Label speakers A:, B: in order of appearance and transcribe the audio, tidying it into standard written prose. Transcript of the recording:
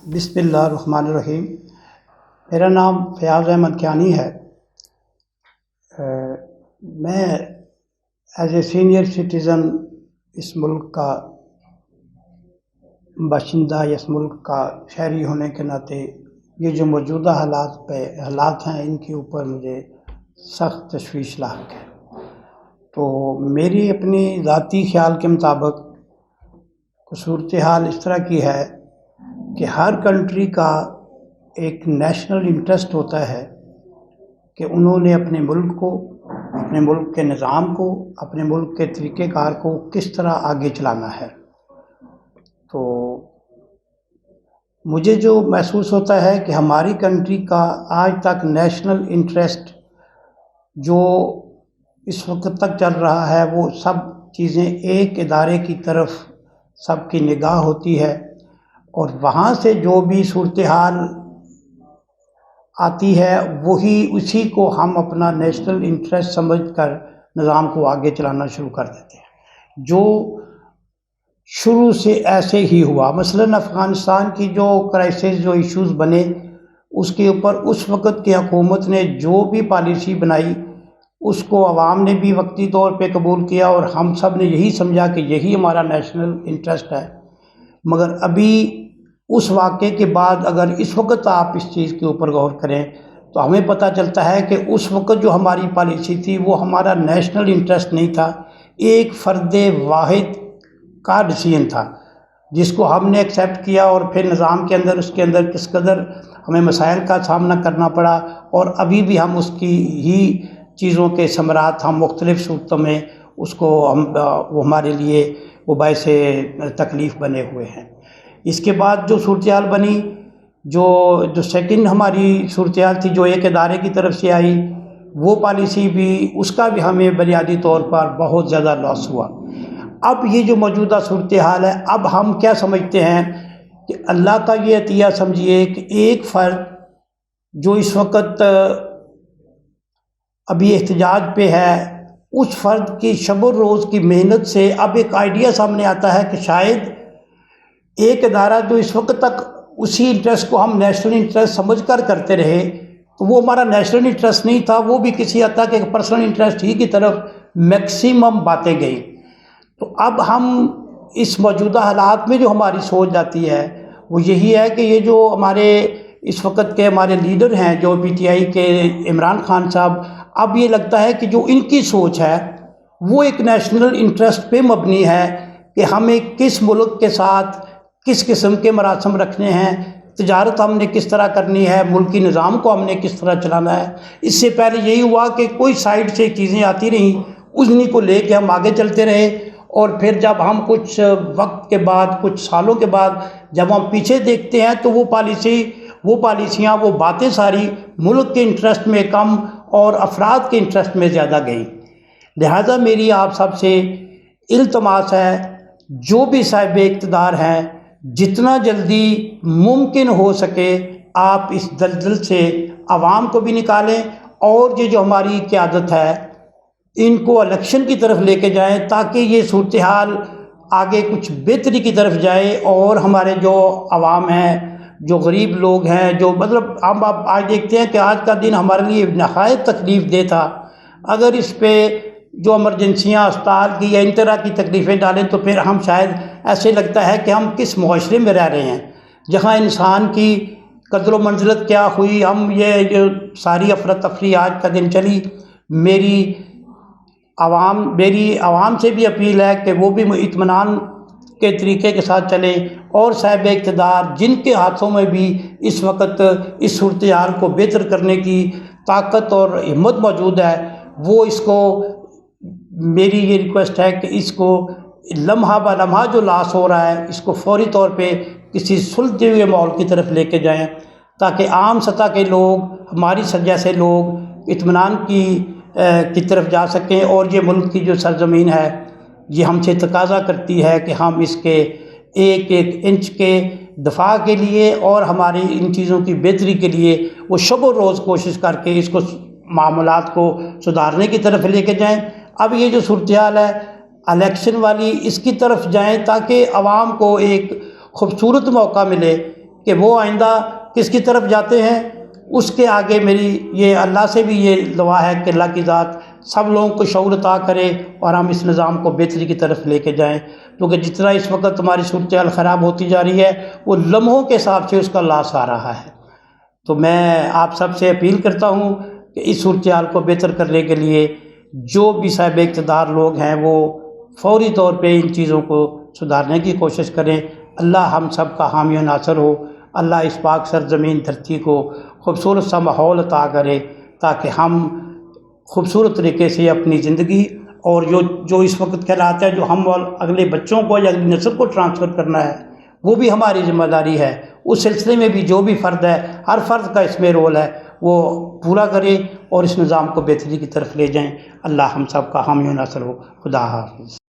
A: بسم اللہ الرحمن الرحیم۔ میرا نام فیاض احمد کیانی ہے۔ میں ایز اے سینئر سٹیزن اس ملک کا باشندہ یا اس ملک کا شہری ہونے کے ناطے یہ جو موجودہ حالات ہیں ان کے اوپر مجھے سخت تشویش لاحق ہے۔ تو میری اپنی ذاتی خیال کے مطابق صورتحال اس طرح کی ہے کہ ہر کنٹری کا ایک نیشنل انٹرسٹ ہوتا ہے کہ انہوں نے اپنے ملک کو، اپنے ملک کے نظام کو، اپنے ملک کے طریقہ کار کو کس طرح آگے چلانا ہے۔ تو مجھے جو محسوس ہوتا ہے کہ ہماری کنٹری کا آج تک نیشنل انٹرسٹ جو اس وقت تک چل رہا ہے وہ سب چیزیں ایک ادارے کی طرف سب کی نگاہ ہوتی ہے، اور وہاں سے جو بھی صورتحال آتی ہے وہی اسی کو ہم اپنا نیشنل انٹرسٹ سمجھ کر نظام کو آگے چلانا شروع کر دیتے ہیں، جو شروع سے ایسے ہی ہوا۔ مثلاً افغانستان کی جو کرائسس، جو ایشوز بنے، اس کے اوپر اس وقت کی حکومت نے جو بھی پالیسی بنائی اس کو عوام نے بھی وقتی طور پہ قبول کیا، اور ہم سب نے یہی سمجھا کہ یہی ہمارا نیشنل انٹرسٹ ہے۔ مگر ابھی اس واقعے کے بعد اگر اس وقت آپ اس چیز کے اوپر غور کریں تو ہمیں پتہ چلتا ہے کہ اس وقت جو ہماری پالیسی تھی وہ ہمارا نیشنل انٹرسٹ نہیں تھا، ایک فرد واحد کا ڈیسیژن تھا جس کو ہم نے ایکسیپٹ کیا، اور پھر نظام کے اندر اس کے اندر کس قدر ہمیں مسائل کا سامنا کرنا پڑا، اور ابھی بھی ہم اس کی ہی چیزوں کے ثمرات ہم مختلف صورتوں میں اس کو وہ ہمارے لیے وہ باعث تکلیف بنے ہوئے ہیں۔ اس کے بعد جو صورتحال بنی، جو سیکنڈ ہماری صورتحال تھی جو ایک ادارے کی طرف سے آئی، وہ پالیسی بھی، اس کا بھی ہمیں بنیادی طور پر بہت زیادہ لاس ہوا۔ اب یہ جو موجودہ صورتحال ہے، اب ہم کیا سمجھتے ہیں کہ اللہ کا یہ عطیہ سمجھیے کہ ایک فرد جو اس وقت ابھی احتجاج پہ ہے، اس فرد کی شب و روز کی محنت سے اب ایک آئیڈیا سامنے آتا ہے کہ شاید ایک ادارہ جو اس وقت تک اسی انٹرسٹ کو ہم نیشنل انٹرسٹ سمجھ کر کرتے رہے، تو وہ ہمارا نیشنل انٹرسٹ نہیں تھا، وہ بھی کسی حد تک ایک پرسنل انٹرسٹ ہی کی طرف میکسیمم باتیں گئیں۔ تو اب ہم اس موجودہ حالات میں جو ہماری سوچ جاتی ہے وہ یہی ہے کہ یہ جو ہمارے اس وقت کے ہمارے لیڈر ہیں، جو پی ٹی آئی کے عمران خان صاحب، اب یہ لگتا ہے کہ جو ان کی سوچ ہے وہ ایک نیشنل انٹرسٹ پہ مبنی ہے کہ ہمیں کس ملک کے ساتھ کس قسم کے مراسم رکھنے ہیں، تجارت ہم نے کس طرح کرنی ہے، ملکی نظام کو ہم نے کس طرح چلانا ہے۔ اس سے پہلے یہی ہوا کہ کوئی سائیڈ سے چیزیں آتی رہیں، انہی کو لے کے ہم آگے چلتے رہے، اور پھر جب ہم کچھ وقت کے بعد، کچھ سالوں کے بعد جب ہم پیچھے دیکھتے ہیں تو وہ پالیسیاں، وہ باتیں ساری ملک کے انٹرسٹ میں کم اور افراد کے انٹرسٹ میں زیادہ گئیں۔ لہٰذا میری آپ سب سے التماس ہے، جو بھی صاحب اقتدار ہیں، جتنا جلدی ممکن ہو سکے آپ اس دلدل سے عوام کو بھی نکالیں، اور یہ جو ہماری قیادت ہے ان کو الیکشن کی طرف لے کے جائیں، تاکہ یہ صورتحال آگے کچھ بہتری کی طرف جائے، اور ہمارے جو عوام ہیں، جو غریب لوگ ہیں، جو مطلب ہم آج دیکھتے ہیں کہ آج کا دن ہمارے لیے نہایت تکلیف دہ تھا۔ اگر اس پہ جو ایمرجنسیاں اسپتال کی یا ان طرح کی تکلیفیں ڈالیں تو پھر ہم شاید ایسے لگتا ہے کہ ہم کس معاشرے میں رہ رہے ہیں جہاں انسان کی قدر و منزلت کیا ہوئی۔ ہم یہ جو ساری افراتفری آج کا دن چلی، میری عوام سے بھی اپیل ہے کہ وہ بھی اطمینان کے طریقے کے ساتھ چلیں، اور صاحب اقتدار جن کے ہاتھوں میں بھی اس وقت اس صورتحال کو بہتر کرنے کی طاقت اور ہمت موجود ہے، وہ اس کو، میری یہ ریکویسٹ ہے کہ اس کو لمحہ بہ لمحہ جو لاس ہو رہا ہے اس کو فوری طور پہ کسی سلجھے ہوئے ماحول کی طرف لے کے جائیں، تاکہ عام سطح کے لوگ، ہماری جیسے لوگ اطمینان کی طرف جا سکیں، اور یہ ملک کی جو سرزمین ہے یہ ہم سے تقاضا کرتی ہے کہ ہم اس کے ایک ایک انچ کے دفاع کے لیے اور ہماری ان چیزوں کی بہتری کے لیے وہ شب و روز کوشش کر کے اس کو معاملات کو سدھارنے کی طرف لے کے جائیں۔ اب یہ جو صورتحال ہے الیکشن والی، اس کی طرف جائیں تاکہ عوام کو ایک خوبصورت موقع ملے کہ وہ آئندہ کس کی طرف جاتے ہیں، اس کے آگے میری یہ اللہ سے بھی یہ دعا ہے کہ اللہ کی ذات سب لوگوں کو شعور عطا کرے اور ہم اس نظام کو بہتری کی طرف لے کے جائیں، کیونکہ جتنا اس وقت ہماری صورتحال خراب ہوتی جا رہی ہے وہ لمحوں کے حساب سے اس کا لاس آ رہا ہے۔ تو میں آپ سب سے اپیل کرتا ہوں کہ اس صورتحال کو بہتر کرنے کے لیے جو بھی صاحب اقتدار لوگ ہیں وہ فوری طور پہ ان چیزوں کو سدھارنے کی کوشش کریں۔ اللہ ہم سب کا حامی و ناصر ہو، اللہ اس پاک سرزمین دھرتی کو خوبصورت سا ماحول عطا کرے تاکہ ہم خوبصورت طریقے سے اپنی زندگی اور جو اس وقت کہلاتا ہے جو ہم اگلے بچوں کو یا اگلی نسل کو ٹرانسفر کرنا ہے وہ بھی ہماری ذمہ داری ہے۔ اس سلسلے میں بھی جو بھی فرد ہے، ہر فرد کا اس میں رول ہے، وہ پورا کرے اور اس نظام کو بہتری کی طرف لے جائیں۔ اللہ ہم سب کا حامی و ناصر ہو۔ خدا حافظ۔